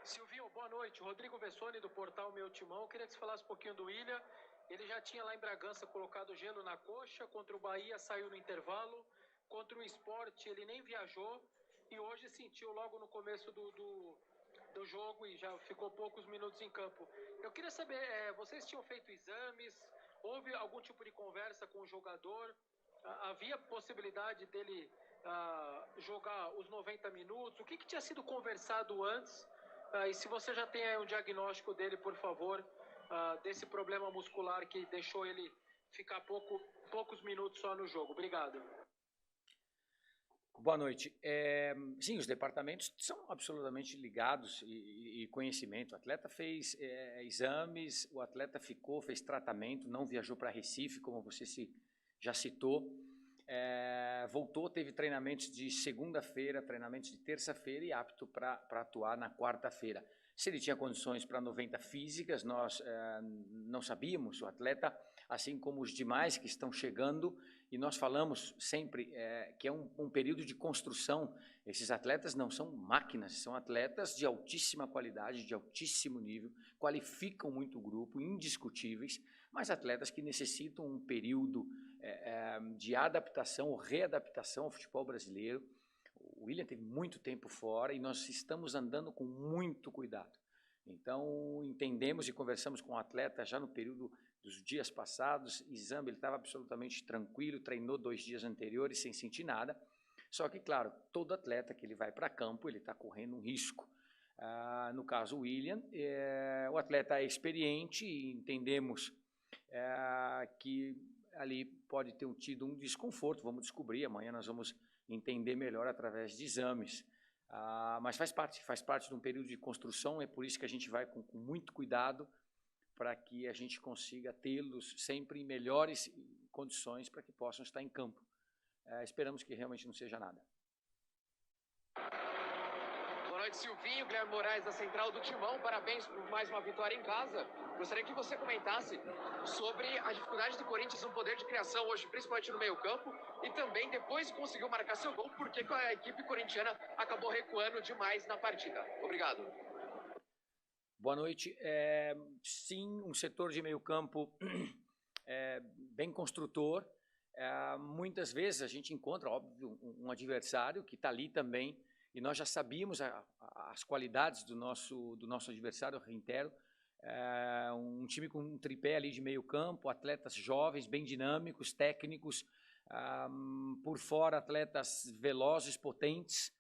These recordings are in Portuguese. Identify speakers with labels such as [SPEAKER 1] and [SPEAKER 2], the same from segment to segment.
[SPEAKER 1] Silvinho, boa noite. Rodrigo Vessone, do portal Meu Timão. Eu queria que você falasse um pouquinho do William. Ele já tinha lá em Bragança colocado gelo na coxa. Contra o Bahia saiu no intervalo. Contra o Sport ele nem viajou. E hoje sentiu logo no começo do jogo e já ficou poucos minutos em campo. Eu queria saber, vocês tinham feito exames? Houve algum tipo de conversa com o jogador? Havia possibilidade dele jogar os 90 minutos? O que tinha sido conversado antes? E se você já tem aí um diagnóstico dele, por favor, desse problema muscular que deixou ele ficar poucos minutos só no jogo. Obrigado.
[SPEAKER 2] Boa noite. Sim, os departamentos são absolutamente ligados e conhecimento. O atleta fez exames, o atleta fez tratamento, não viajou para Recife, como você já citou. Voltou, teve treinamentos de segunda-feira, treinamentos de terça-feira e apto para atuar na quarta-feira. Se ele tinha condições para 90 físicas, nós não sabíamos. O atleta, assim como os demais que estão chegando, e nós falamos sempre que é um período de construção. Esses atletas não são máquinas, são atletas de altíssima qualidade, de altíssimo nível, qualificam muito o grupo, indiscutíveis, mas atletas que necessitam um período de adaptação ou readaptação ao futebol brasileiro. O William teve muito tempo fora e nós estamos andando com muito cuidado. Então, entendemos e conversamos com o atleta já no período dos dias passados. Exame, ele estava absolutamente tranquilo, treinou 2 dias anteriores sem sentir nada. Só que, claro, todo atleta que ele vai para campo, ele está correndo um risco. No caso, o William, o atleta é experiente e entendemos que ali pode ter tido um desconforto. Vamos descobrir, amanhã nós vamos entender melhor através de exames. Mas faz parte de um período de construção, é por isso que a gente vai com muito cuidado para que a gente consiga tê-los sempre em melhores condições para que possam estar em campo. Esperamos que realmente não seja nada.
[SPEAKER 3] Boa noite, Silvinho. Guilherme Moraes, da Central do Timão. Parabéns por mais uma vitória em casa. Gostaria que você comentasse sobre a dificuldade do Corinthians no poder de criação hoje, principalmente no meio-campo, e também depois conseguiu marcar seu gol, porque a equipe corintiana acabou recuando demais na partida. Obrigado.
[SPEAKER 2] Boa noite. Sim, um setor de meio-campo bem construtor. Muitas vezes a gente encontra, óbvio, um adversário que está ali também, e nós já sabíamos as qualidades do nosso adversário, o Rintero. Um time com um tripé ali de meio campo, atletas jovens, bem dinâmicos, técnicos, por fora atletas velozes, potentes,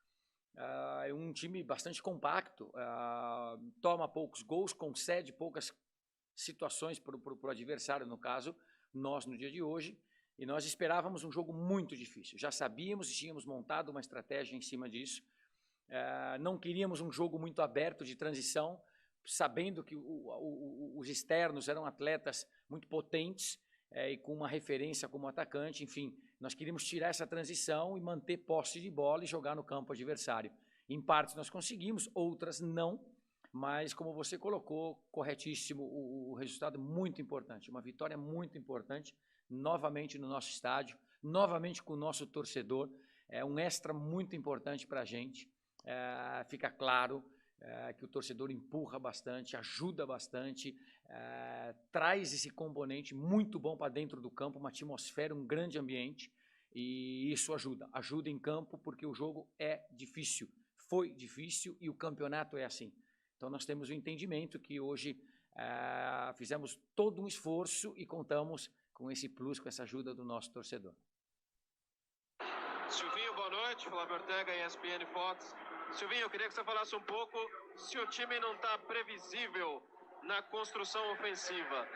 [SPEAKER 2] um time bastante compacto, toma poucos gols, concede poucas situações para o adversário, no caso, nós no dia de hoje, e nós esperávamos um jogo muito difícil, já sabíamos e tínhamos montado uma estratégia em cima disso. Não queríamos um jogo muito aberto de transição, sabendo que os externos eram atletas muito potentes e com uma referência como atacante. Enfim, nós queríamos tirar essa transição e manter posse de bola e jogar no campo adversário. Em partes nós conseguimos, outras não, mas como você colocou, corretíssimo, o resultado muito importante, uma vitória muito importante, novamente no nosso estádio, novamente com o nosso torcedor, um extra muito importante para a gente. Fica claro que o torcedor empurra bastante, ajuda bastante, traz esse componente muito bom para dentro do campo, uma atmosfera, um grande ambiente, e isso ajuda em campo, porque o jogo é difícil, foi difícil e o campeonato é assim. Então nós temos o entendimento que hoje fizemos todo um esforço e contamos com esse plus, com essa ajuda do nosso torcedor.
[SPEAKER 4] Silvinho, boa noite. Flávio Ortega, ESPN Fox. Silvinho, eu queria que você falasse um pouco se o time não está previsível na construção ofensiva.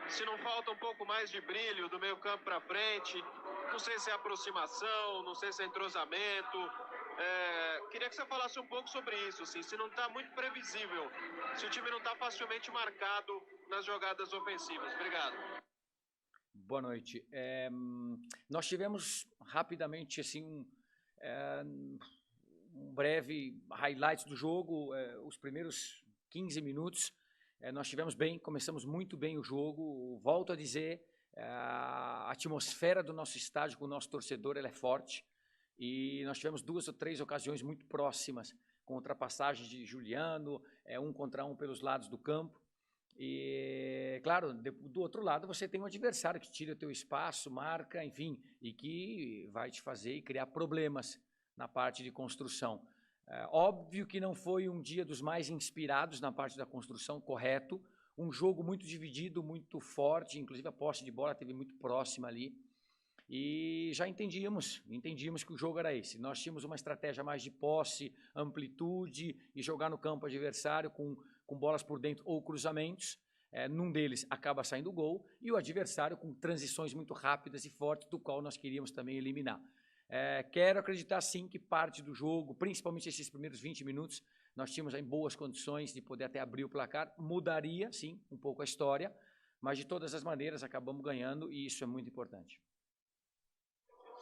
[SPEAKER 4] Se não falta um pouco mais de brilho do meio campo para frente, não sei se é aproximação, não sei se é entrosamento. Queria que você falasse um pouco sobre isso, assim, se não está muito previsível, se o time não está facilmente marcado nas jogadas ofensivas. Obrigado.
[SPEAKER 2] Boa noite. Nós tivemos rapidamente assim um breve highlight do jogo, os primeiros 15 minutos, nós tivemos bem, começamos muito bem o jogo. Volto a dizer, a atmosfera do nosso estádio com o nosso torcedor, ela é forte, e nós tivemos 2 ou 3 ocasiões muito próximas, com ultrapassagem de Juliano, um contra um pelos lados do campo. E, claro, do outro lado você tem um adversário que tira o teu espaço, marca, enfim, e que vai te fazer e criar problemas na parte de construção. Óbvio que não foi um dia dos mais inspirados na parte da construção, correto. Um jogo muito dividido, muito forte, inclusive a posse de bola teve muito próxima ali. E já entendíamos que o jogo era esse. Nós tínhamos uma estratégia mais de posse, amplitude e jogar no campo adversário com bolas por dentro ou cruzamentos. Num deles acaba saindo o gol e o adversário com transições muito rápidas e fortes, do qual nós queríamos também eliminar. Quero acreditar sim que parte do jogo, principalmente esses primeiros 20 minutos, nós tínhamos em boas condições de poder até abrir o placar. Mudaria sim um pouco a história, mas de todas as maneiras acabamos ganhando e isso é muito importante.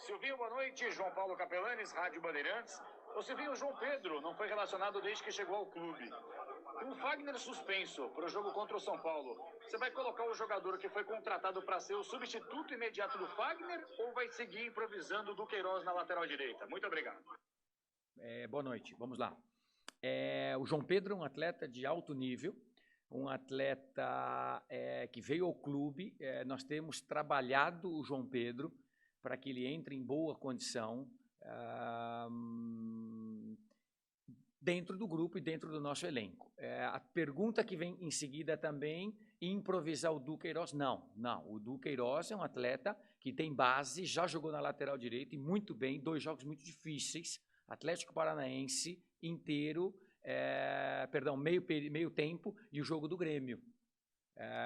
[SPEAKER 5] Silvinho, boa noite. João Paulo Capelanes, Rádio Bandeirantes. O Silvinho, João Pedro não foi relacionado desde que chegou ao clube. Com o Fagner suspenso para o jogo contra o São Paulo, você vai colocar o jogador que foi contratado para ser o substituto imediato do Fagner ou vai seguir improvisando o Duqueiroz na lateral direita? Muito obrigado.
[SPEAKER 2] Boa noite, vamos lá. O João Pedro é um atleta de alto nível, um atleta que veio ao clube. Nós temos trabalhado o João Pedro para que ele entre em boa condição dentro do grupo e dentro do nosso elenco. A pergunta que vem em seguida também, improvisar o Duqueiroz? Não. O Duqueiroz é um atleta que tem base, já jogou na lateral direita e muito bem, 2 jogos muito difíceis, Atlético Paranaense inteiro, meio tempo e o jogo do Grêmio.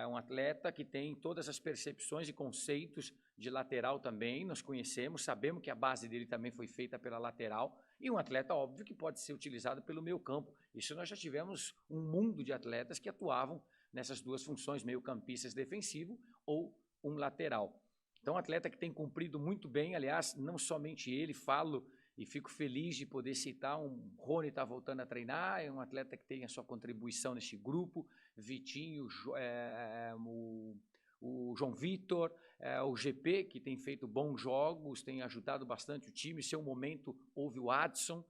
[SPEAKER 2] Um atleta que tem todas as percepções e conceitos de lateral também, nós conhecemos, sabemos que a base dele também foi feita pela lateral, e um atleta, óbvio, que pode ser utilizado pelo meio campo. Isso nós já tivemos um mundo de atletas que atuavam nessas duas funções, meio campistas defensivo ou um lateral. Então, um atleta que tem cumprido muito bem, aliás, não somente ele, falo e fico feliz de poder citar, Rony está voltando a treinar, é um atleta que tem a sua contribuição nesse grupo, Vitinho, o João Vitor, o GP, que tem feito bons jogos, tem ajudado bastante o time. Em seu momento houve o Adson,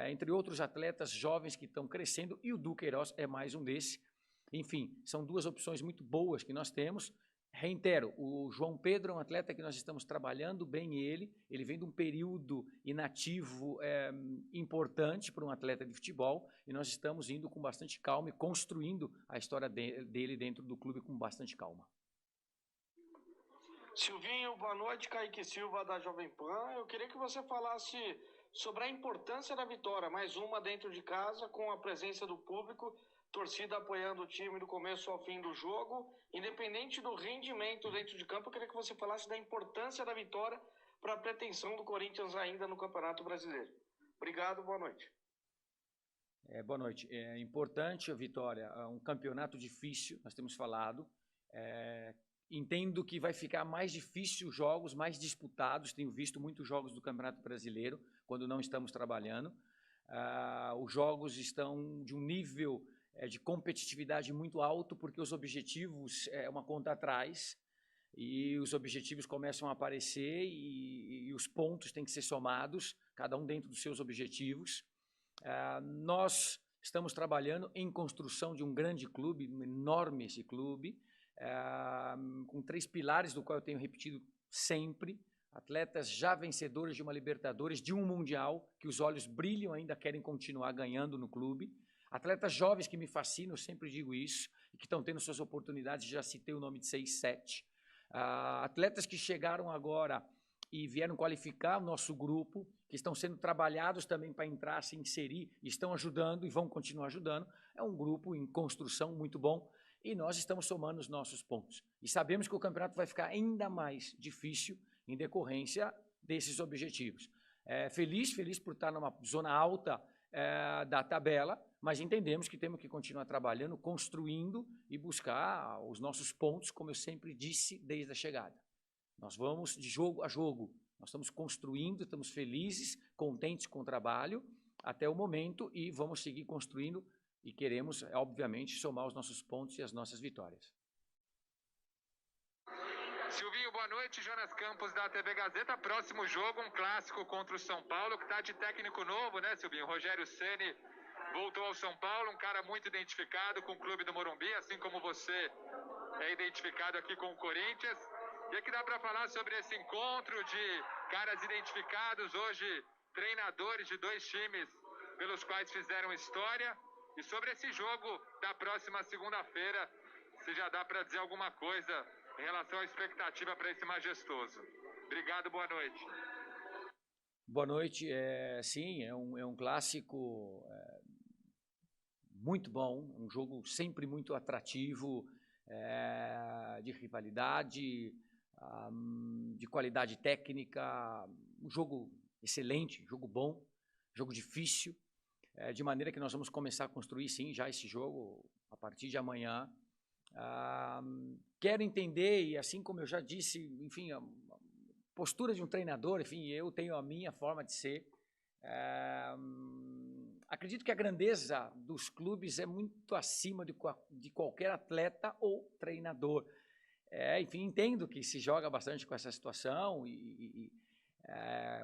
[SPEAKER 2] entre outros atletas jovens que estão crescendo, e o Duqueiroz é mais um desse. Enfim, são 2 opções muito boas que nós temos. Reitero, o João Pedro é um atleta que nós estamos trabalhando bem ele vem de um período inativo importante para um atleta de futebol, e nós estamos indo com bastante calma e construindo a história dele dentro do clube com bastante calma.
[SPEAKER 6] Silvinho, boa noite. Kaique Silva, da Jovem Pan. Eu queria que você falasse sobre a importância da vitória, mais uma dentro de casa, com a presença do público, torcida apoiando o time do começo ao fim do jogo, independente do rendimento dentro de campo. Eu queria que você falasse da importância da vitória para a pretensão do Corinthians ainda no Campeonato Brasileiro. Obrigado, boa noite.
[SPEAKER 2] Boa noite. É importante a vitória, é um campeonato difícil, nós temos falado. Entendo que vai ficar mais difícil os jogos, mais disputados. Tenho visto muitos jogos do Campeonato Brasileiro quando não estamos trabalhando. Os jogos estão de um nível de competitividade muito alto, porque os objetivos é uma conta atrás, e os objetivos começam a aparecer e os pontos têm que ser somados, cada um dentro dos seus objetivos. Nós estamos trabalhando em construção de um grande clube, enorme esse clube, com 3 pilares, do qual eu tenho repetido sempre: atletas já vencedores de uma Libertadores, de um Mundial, que os olhos brilham, ainda querem continuar ganhando no clube; atletas jovens que me fascinam, eu sempre digo isso, e que estão tendo suas oportunidades, já citei o nome de 6, 7. Atletas que chegaram agora e vieram qualificar o nosso grupo, que estão sendo trabalhados também para entrar, se inserir, estão ajudando e vão continuar ajudando. É um grupo em construção muito bom, e nós estamos somando os nossos pontos. E sabemos que o campeonato vai ficar ainda mais difícil em decorrência desses objetivos. Feliz por estar numa zona alta da tabela, mas entendemos que temos que continuar trabalhando, construindo e buscar os nossos pontos, como eu sempre disse desde a chegada. Nós vamos de jogo a jogo, nós estamos construindo, estamos felizes, contentes com o trabalho até o momento, e vamos seguir construindo e queremos, obviamente, somar os nossos pontos e as nossas vitórias.
[SPEAKER 3] Silvinho, boa noite. Jonas Campos, da TV Gazeta. Próximo jogo, um clássico contra o São Paulo, que está de técnico novo, né, Silvinho? Rogério Ceni
[SPEAKER 7] voltou ao São Paulo, um cara muito identificado com o clube do Morumbi, assim como você é identificado aqui com o Corinthians. E que dá para falar sobre esse encontro de caras identificados, hoje treinadores de dois times pelos quais fizeram história, e sobre esse jogo da próxima segunda-feira, se já dá para dizer alguma coisa em relação à expectativa para esse majestoso. Obrigado, boa noite.
[SPEAKER 2] Boa noite. Sim, é um clássico muito bom, um jogo sempre muito atrativo, de rivalidade, de qualidade técnica, um jogo excelente, jogo bom, jogo difícil, de maneira que nós vamos começar a construir, sim, já esse jogo a partir de amanhã. Quero entender, e assim como eu já disse, enfim, a postura de um treinador, enfim, eu tenho a minha forma de ser. Acredito que a grandeza dos clubes é muito acima de qualquer atleta ou treinador. Enfim, entendo que se joga bastante com essa situação,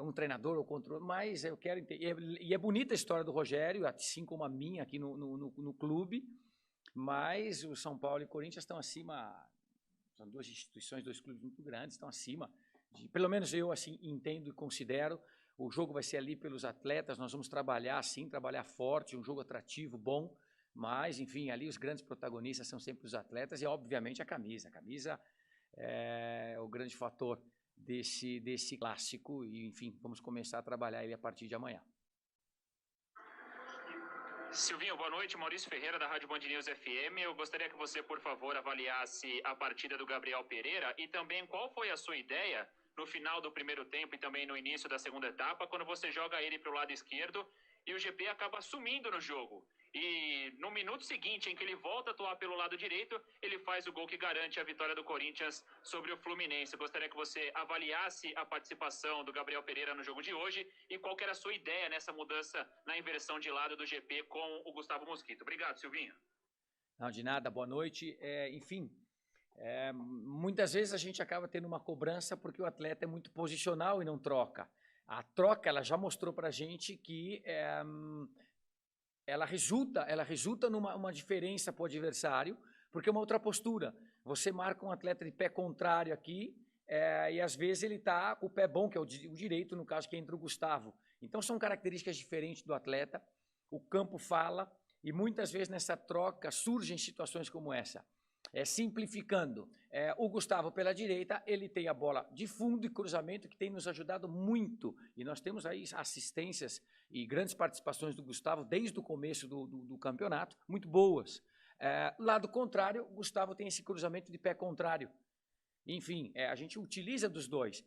[SPEAKER 2] um treinador ou contra outro, mas eu quero entender. E é bonita a história do Rogério, assim como a minha aqui no clube, mas o São Paulo e o Corinthians estão acima, são duas instituições, dois clubes muito grandes, estão acima, pelo menos eu assim entendo e considero. O jogo vai ser ali pelos atletas, nós vamos trabalhar assim, trabalhar forte, um jogo atrativo, bom, mas, enfim, ali os grandes protagonistas são sempre os atletas e, obviamente, a camisa. A camisa é o grande fator desse clássico e, enfim, vamos começar a trabalhar ele a partir de amanhã.
[SPEAKER 8] Silvinho, boa noite. Maurício Ferreira, da Rádio Band News FM. Eu gostaria que você, por favor, avaliasse a partida do Gabriel Pereira e também qual foi a sua ideia no final do primeiro tempo e também no início da segunda etapa, quando você joga ele para o lado esquerdo e o GP acaba sumindo no jogo. E no minuto seguinte, em que ele volta a atuar pelo lado direito, ele faz o gol que garante a vitória do Corinthians sobre o Fluminense. Eu gostaria que você avaliasse a participação do Gabriel Pereira no jogo de hoje e qual que era a sua ideia nessa mudança na inversão de lado do GP com o Gustavo Mosquito. Obrigado, Silvinho.
[SPEAKER 2] Não, de nada, boa noite. Enfim, muitas vezes a gente acaba tendo uma cobrança porque o atleta é muito posicional e não troca. A troca, ela já mostrou para a gente que ela resulta numa diferença para o adversário, porque é uma outra postura. Você marca um atleta de pé contrário aqui, e às vezes ele está com o pé bom, que é o direito, no caso que entra o Gustavo. Então são características diferentes do atleta, o campo fala, e muitas vezes nessa troca surgem situações como essa. Simplificando, o Gustavo pela direita, ele tem a bola de fundo e cruzamento que tem nos ajudado muito, e nós temos aí assistências e grandes participações do Gustavo desde o começo do campeonato, muito boas. Lado contrário, o Gustavo tem esse cruzamento de pé contrário. Enfim, a gente utiliza dos dois.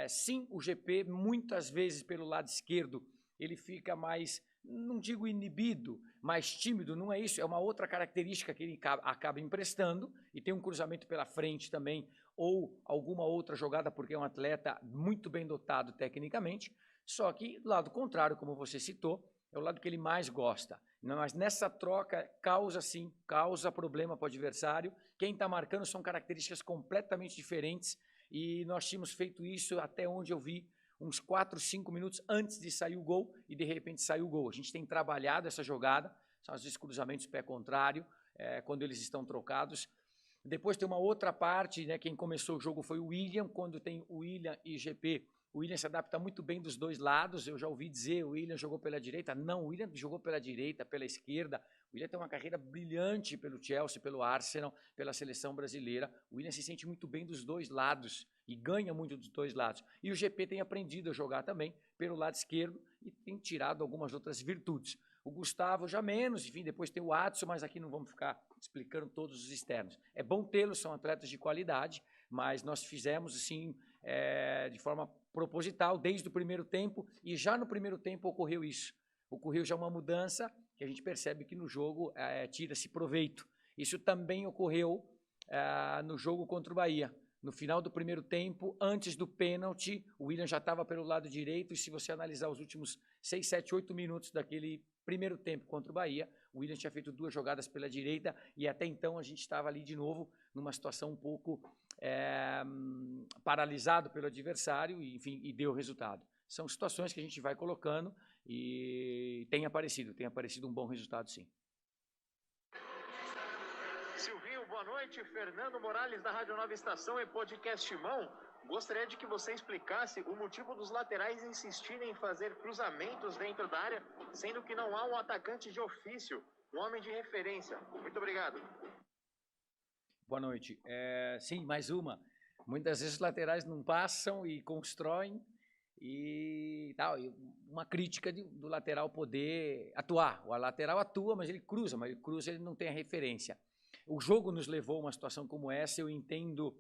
[SPEAKER 2] Sim, o GP, muitas vezes pelo lado esquerdo, ele fica mais, não digo inibido, mais tímido, não é isso, é uma outra característica que ele acaba emprestando, e tem um cruzamento pela frente também, ou alguma outra jogada, porque é um atleta muito bem dotado tecnicamente, só que lado contrário, como você citou, é o lado que ele mais gosta. Mas nessa troca causa problema para o adversário. Quem está marcando são características completamente diferentes, e nós tínhamos feito isso até onde eu vi, uns 4, 5 minutos antes de sair o gol, e de repente saiu o gol. A gente tem trabalhado essa jogada, são os cruzamentos pé contrário, quando eles estão trocados. Depois tem uma outra parte, né, quem começou o jogo foi o William, quando tem o William e GP, o William se adapta muito bem dos dois lados. Eu já ouvi dizer, o William jogou pela direita. Não, o William jogou pela direita, pela esquerda. O William tem uma carreira brilhante pelo Chelsea, pelo Arsenal, pela seleção brasileira. O William se sente muito bem dos dois lados e ganha muito dos dois lados. E o GP tem aprendido a jogar também pelo lado esquerdo e tem tirado algumas outras virtudes. O Gustavo já menos, enfim, depois tem o Adson, mas aqui não vamos ficar explicando todos os externos. É bom tê-los, são atletas de qualidade, mas nós fizemos assim, de forma proposital, desde o primeiro tempo, e já no primeiro tempo ocorreu isso. Ocorreu já uma mudança, que a gente percebe que no jogo tira-se proveito. Isso também ocorreu no jogo contra o Bahia. No final do primeiro tempo, antes do pênalti, o William já estava pelo lado direito, e se você analisar os últimos 6, 7, 8 minutos daquele primeiro tempo contra o Bahia, o William tinha feito 2 jogadas pela direita, e até então a gente estava ali de novo numa situação um pouco paralisado pelo adversário, e, enfim, e deu resultado. São situações que a gente vai colocando, e tem aparecido um bom resultado, sim.
[SPEAKER 3] Silvinho, boa noite. Fernando Morales, da Rádio Nova Estação e Podcast Mão. Gostaria de que você explicasse o motivo dos laterais insistirem em fazer cruzamentos dentro da área, sendo que não há um atacante de ofício, um homem de referência. Muito obrigado.
[SPEAKER 2] Boa noite. Sim, mais uma. Muitas vezes os laterais não passam e constroem e tal. E uma crítica do lateral poder atuar. O lateral atua, mas ele cruza, ele não tem a referência. O jogo nos levou a uma situação como essa. Eu entendo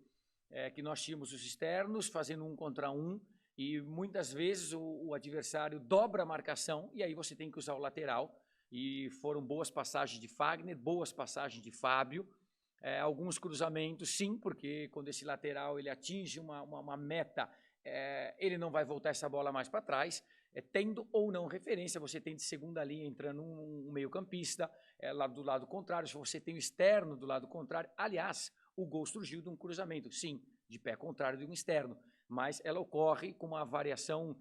[SPEAKER 2] que nós tínhamos os externos fazendo 1 contra 1 e muitas vezes o adversário dobra a marcação e aí você tem que usar o lateral. E foram boas passagens de Fagner, boas passagens de Fábio. Alguns cruzamentos, sim, porque quando esse lateral ele atinge uma meta, ele não vai voltar essa bola mais para trás. Tendo ou não referência, você tem de segunda linha entrando um meio-campista, lá do lado contrário, se você tem o externo do lado contrário. Aliás, o gol surgiu de um cruzamento, sim, de pé contrário de um externo, mas ela ocorre com uma variação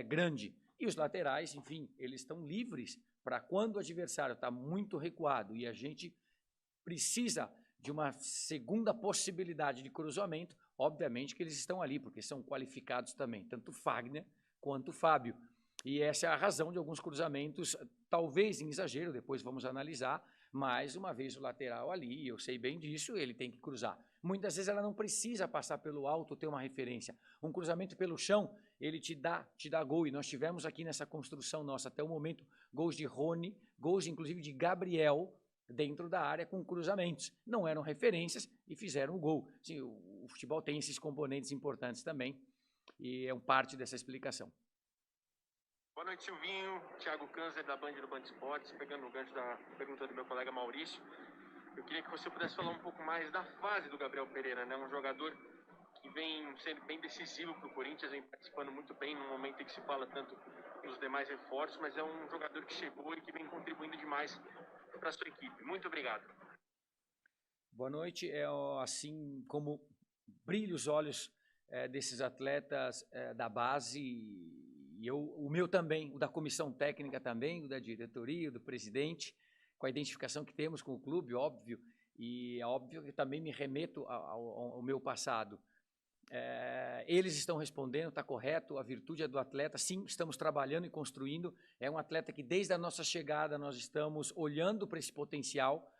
[SPEAKER 2] grande. E os laterais, enfim, eles estão livres para quando o adversário está muito recuado e a gente precisa de uma segunda possibilidade de cruzamento, obviamente que eles estão ali, porque são qualificados também, tanto Fagner quanto Fábio. E essa é a razão de alguns cruzamentos, talvez em exagero, depois vamos analisar, mas uma vez o lateral ali, eu sei bem disso, ele tem que cruzar. Muitas vezes ela não precisa passar pelo alto, ter uma referência. Um cruzamento pelo chão, ele te dá gol, e nós tivemos aqui nessa construção nossa, até o momento, gols de Rony, gols inclusive de Gabriel, dentro da área com cruzamentos. Não eram referências e fizeram o gol. Sim, o futebol tem esses componentes importantes também e é parte dessa explicação.
[SPEAKER 4] Boa noite, Silvinho. Thiago Câncer, da Band do Band Esportes, pegando o gancho da pergunta do meu colega Maurício. Eu queria que você pudesse falar um pouco mais da fase do Gabriel Pereira, né? Um jogador que vem sendo bem decisivo para o Corinthians, vem participando muito bem no momento em que se fala tanto dos demais reforços, mas é um jogador que chegou e que vem contribuindo demais para a sua equipe. Muito obrigado.
[SPEAKER 2] Boa noite. Assim como brilha os olhos desses atletas da base, e o meu também, o da comissão técnica também, o da diretoria, o do presidente, com a identificação que temos com o clube, óbvio, e é óbvio que também me remeto ao meu passado. Eles estão respondendo, está correto, a virtude é do atleta, sim, estamos trabalhando e construindo, é um atleta que desde a nossa chegada nós estamos olhando para esse potencial,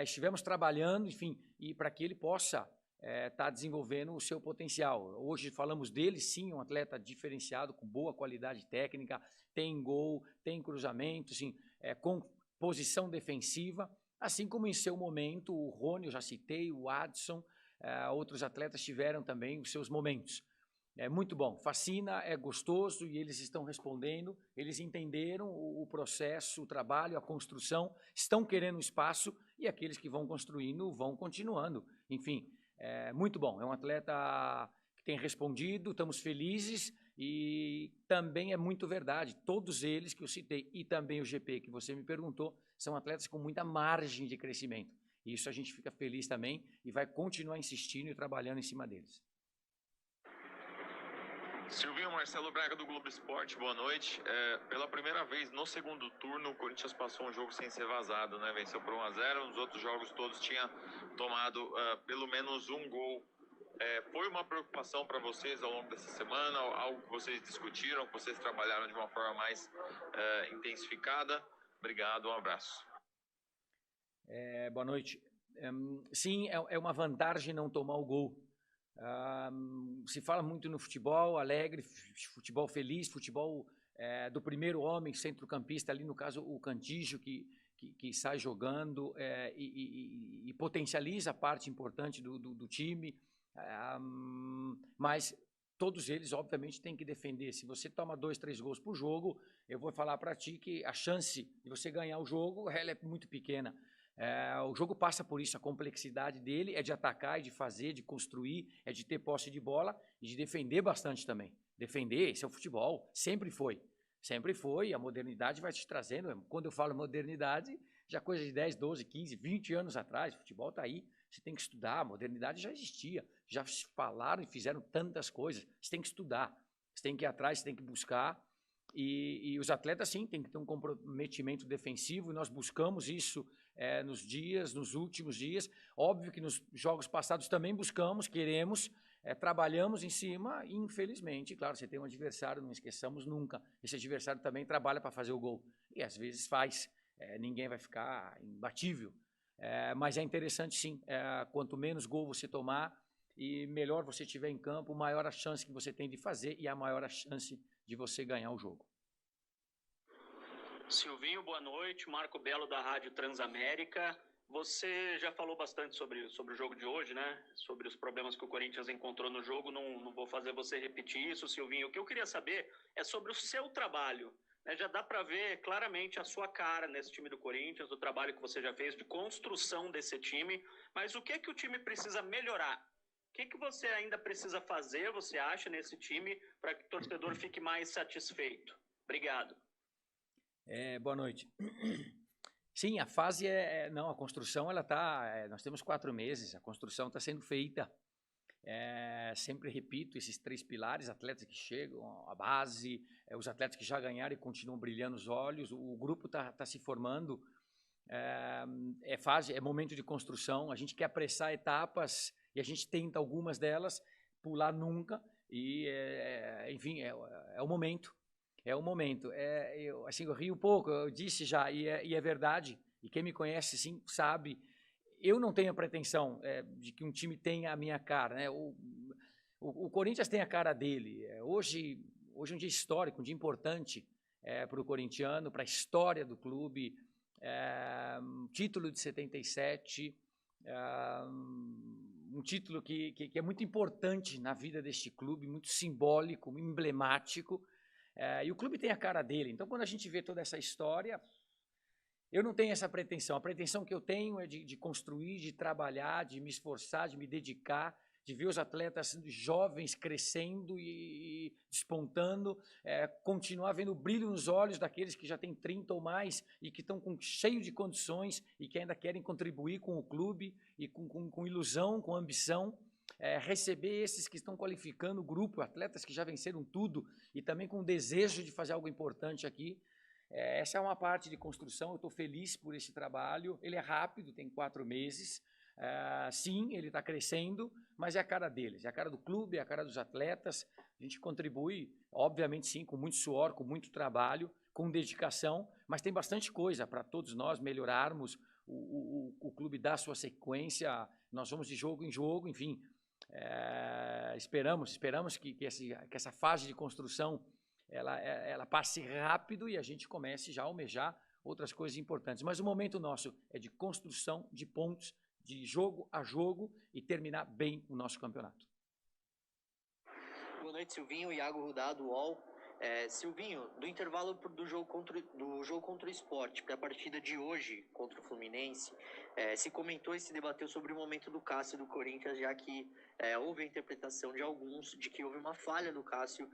[SPEAKER 2] estivemos trabalhando, enfim, e para que ele possa estar desenvolvendo o seu potencial. Hoje falamos dele, sim, um atleta diferenciado, com boa qualidade técnica, tem gol, tem cruzamento, sim, com posição defensiva, assim como em seu momento o Rony, eu já citei, o Adson, outros atletas tiveram também os seus momentos. É muito bom, fascina, é gostoso e eles estão respondendo, eles entenderam o processo, o trabalho, a construção, estão querendo espaço e aqueles que vão construindo vão continuando. Enfim, é muito bom, é um atleta que tem respondido, estamos felizes e também é muito verdade, todos eles que eu citei e também o GP que você me perguntou, são atletas com muita margem de crescimento. Isso a gente fica feliz também e vai continuar insistindo e trabalhando em cima deles.
[SPEAKER 9] Silvinho, Marcelo Braga do Globo Esporte, boa noite. Pela primeira vez no segundo turno, o Corinthians passou um jogo sem ser vazado, né? Venceu por 1-0, nos outros jogos todos tinha tomado pelo menos um gol. Foi uma preocupação para vocês ao longo dessa semana, algo que vocês discutiram, que vocês trabalharam de uma forma mais intensificada? Obrigado, um abraço.
[SPEAKER 2] Boa noite. Sim, é uma vantagem não tomar o gol. Se fala muito no futebol alegre, futebol feliz, futebol do primeiro homem, centrocampista, ali no caso o Cantígio, que sai jogando e potencializa a parte importante do time, mas todos eles, obviamente, têm que defender. Se você toma 2, 3 gols por jogo, eu vou falar para ti que a chance de você ganhar o jogo ela é muito pequena. O jogo passa por isso, a complexidade dele é de atacar, é de fazer, de construir, é de ter posse de bola e de defender bastante também. Defender, esse é o futebol, sempre foi, a modernidade vai te trazendo. Quando eu falo modernidade, já coisa de 10, 12, 15, 20 anos atrás, o futebol está aí, você tem que estudar, a modernidade já existia, já falaram e fizeram tantas coisas, você tem que estudar, você tem que ir atrás, você tem que buscar, E os atletas, sim, têm que ter um comprometimento defensivo, e nós buscamos isso nos últimos dias. Óbvio que nos jogos passados também buscamos, queremos, trabalhamos em cima, e infelizmente, claro, você tem um adversário, não esqueçamos nunca, esse adversário também trabalha para fazer o gol, e às vezes faz, ninguém vai ficar imbatível, mas é interessante sim, quanto menos gol você tomar e melhor você estiver em campo, maior a chance que você tem de fazer e a maior a chance de você ganhar o jogo.
[SPEAKER 10] Silvinho, boa noite. Marco Belo da Rádio Transamérica. Você já falou bastante sobre o jogo de hoje, né? Sobre os problemas que o Corinthians encontrou no jogo. Não vou fazer você repetir isso, Silvinho. O que eu queria saber é sobre o seu trabalho. Né? Já dá para ver claramente a sua cara nesse time do Corinthians, o trabalho que você já fez de construção desse time. Mas o que o time precisa melhorar? O que você ainda precisa fazer, você acha, nesse time, para que o torcedor fique mais satisfeito? Obrigado.
[SPEAKER 2] Boa noite. Sim, a fase não, a construção, ela está, nós temos 4 meses, a construção está sendo feita. Sempre repito, esses 3 pilares, atletas que chegam, a base, os atletas que já ganharam e continuam brilhando os olhos, o grupo está se formando, é momento de construção, a gente quer apressar etapas, e a gente tenta algumas delas, pular nunca, e, enfim, é o momento. É o momento. Eu rio um pouco, eu disse já, e é verdade, e quem me conhece, sim, sabe, eu não tenho a pretensão de que um time tenha a minha cara, né? O Corinthians tem a cara dele. Hoje é um dia histórico, um dia importante para o corintiano, para a história do clube, título de 77, um título que é muito importante na vida deste clube, muito simbólico, emblemático, e o clube tem a cara dele. Então, quando a gente vê toda essa história, eu não tenho essa pretensão. A pretensão que eu tenho é de construir, de trabalhar, de me esforçar, de me dedicar, de ver os atletas jovens crescendo e despontando, continuar vendo o brilho nos olhos daqueles que já têm 30 ou mais e que estão cheio de condições e que ainda querem contribuir com o clube e com ilusão, com ambição. Receber esses que estão qualificando o grupo, atletas que já venceram tudo e também com o desejo de fazer algo importante aqui. Essa é uma parte de construção, eu estou feliz por esse trabalho, ele é rápido, tem 4 meses, sim, ele está crescendo, mas é a cara deles, é a cara do clube, é a cara dos atletas, a gente contribui, obviamente sim, com muito suor, com muito trabalho, com dedicação, mas tem bastante coisa para todos nós melhorarmos, o clube dá a sua sequência, nós vamos de jogo em jogo, enfim, esperamos que essa fase de construção ela passe rápido e a gente comece já a almejar outras coisas importantes. Mas o momento nosso é de construção de pontos, de jogo a jogo e terminar bem o nosso campeonato.
[SPEAKER 11] Boa noite, Silvinho. Iago Rudá, do UOL. Silvinho, do intervalo do jogo contra o Sport para a partida de hoje contra o Fluminense, se comentou e se debateu sobre o momento do Cássio do Corinthians, já que houve a interpretação de alguns de que houve uma falha do Cássio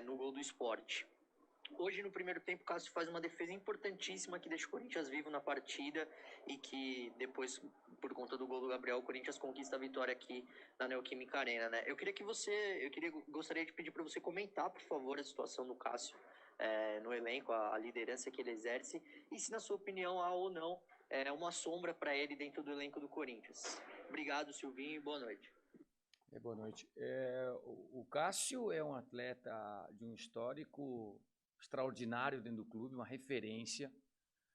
[SPEAKER 11] no gol do Sport. Hoje, no primeiro tempo, o Cássio faz uma defesa importantíssima que deixa o Corinthians vivo na partida e que depois, por conta do gol do Gabriel, o Corinthians conquista a vitória aqui na Neoquímica Arena, né? Gostaria de pedir para você comentar, por favor, a situação do Cássio no elenco, a liderança que ele exerce e se, na sua opinião, há ou não uma sombra para ele dentro do elenco do Corinthians. Obrigado, Silvinho, e boa noite.
[SPEAKER 2] Boa noite. O Cássio é um atleta de um histórico extraordinário dentro do clube, uma referência,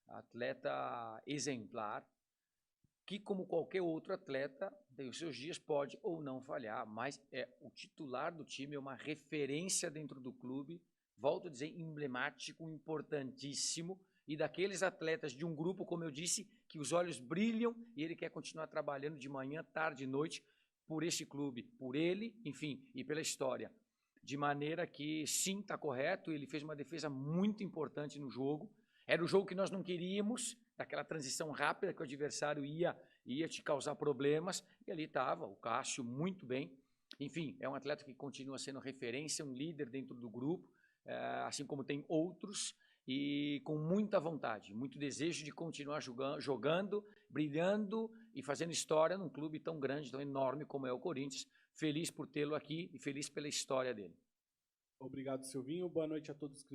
[SPEAKER 2] atleta exemplar, que como qualquer outro atleta, tem os seus dias, pode ou não falhar, mas é o titular do time, é uma referência dentro do clube, volto a dizer, emblemático, importantíssimo, e daqueles atletas de um grupo, como eu disse, que os olhos brilham e ele quer continuar trabalhando de manhã, tarde e noite por esse clube, por ele, enfim, e pela história. De maneira que, sim, está correto, ele fez uma defesa muito importante no jogo. Era o jogo que nós não queríamos, daquela transição rápida que o adversário ia te causar problemas, e ali estava o Cássio muito bem. Enfim, é um atleta que continua sendo referência, um líder dentro do grupo, assim como tem outros, e com muita vontade, muito desejo de continuar jogando, brilhando e fazendo história num clube tão grande, tão enorme como é o Corinthians. Feliz por tê-lo aqui e feliz pela história dele.
[SPEAKER 12] Obrigado, Silvinho. Boa noite a todos que